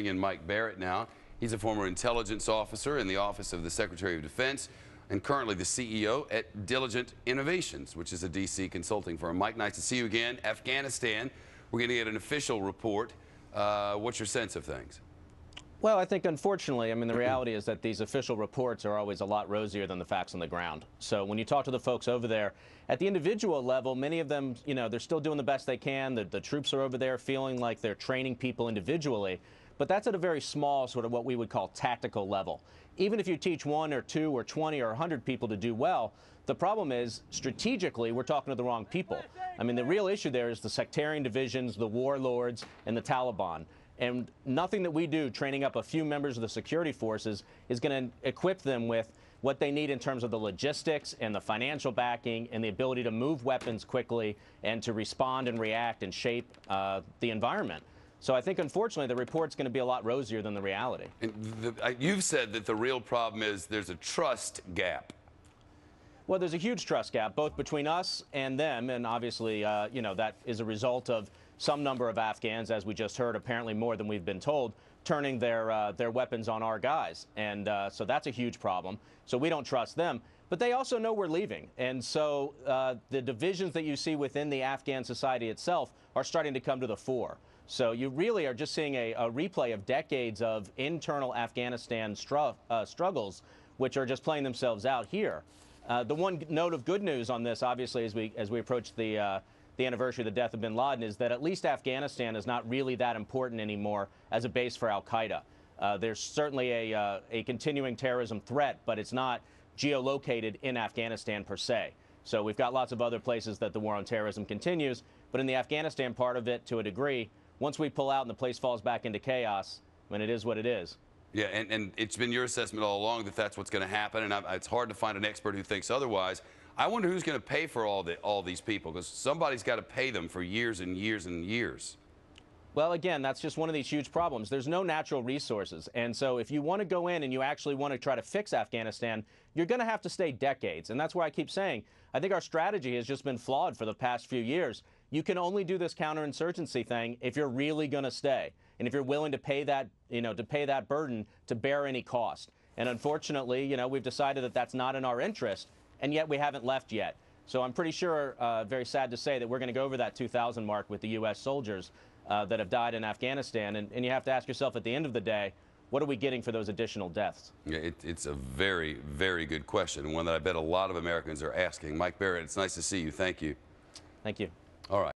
in Mike Barrett now. He's a former intelligence officer in the Office of the Secretary of Defense and currently the CEO at Diligent Innovations, which is a D.C. consulting firm. Mike, nice to see you again. Afghanistan, we're going to get an official report. What's your sense of things? Well, I think, unfortunately, the reality is that these official reports are always a lot rosier than the facts on the ground. So when you talk to the folks over there, at the individual level, many of them, they're still doing the best they can. The troops are over there feeling like they're training people individually. But that's at a very small, sort of what we would call tactical level. Even if you teach 1 or 2 or 20 or 100 people to do well, the problem is, strategically, we're talking to the wrong people. The real issue there is the sectarian divisions, the warlords, and the Taliban. And nothing that we do training up a few members of the security forces is going to equip them with what they need in terms of the logistics and the financial backing and the ability to move weapons quickly and to respond and react and shape the environment. So I think, unfortunately, the report's going to be a lot rosier than the reality. And you've said that the real problem is there's a trust gap. Well, there's a huge trust gap, both between us and them, and obviously, that is a result of some number of Afghans, as we just heard, apparently more than we've been told, turning their weapons on our guys. And so that's a huge problem. So we don't trust them. But they also know we're leaving. And so the divisions that you see within the Afghan society itself are starting to come to the fore. So you really are just seeing a replay of decades of internal Afghanistan struggles, which are just playing themselves out here. The one note of good news on this, obviously, as we approach the anniversary of the death of bin Laden, is that at least Afghanistan is not really that important anymore as a base for al-Qaida. There's certainly a continuing terrorism threat, but it's not geolocated in Afghanistan per se. So we've got lots of other places that the war on terrorism continues, but in the Afghanistan part of it, to a degree, once we pull out and the place falls back into chaos, it is what it is. Yeah, and it's been your assessment all along that that's what's going to happen, and it's hard to find an expert who thinks otherwise. I wonder who's going to pay for all these people, because somebody's got to pay them for years and years and years. Well, again, that's just one of these huge problems. There's no natural resources. And so if you want to go in and you actually want to try to fix Afghanistan, you're going to have to stay decades. And that's why I keep saying, I think our strategy has just been flawed for the past few years. You can only do this counterinsurgency thing if you're really going to stay, and if you're willing to pay that, to pay that burden to bear any cost. And unfortunately, we've decided that that's not in our interest, and yet we haven't left yet. So I'm pretty sure, very sad to say, that we're going to go over that 2,000 mark with the U.S. soldiers that have died in Afghanistan. And you have to ask yourself at the end of the day, what are we getting for those additional deaths? Yeah, it's a very, very good question, and one that I bet a lot of Americans are asking. Mike Barrett, it's nice to see you. Thank you. Thank you. All right.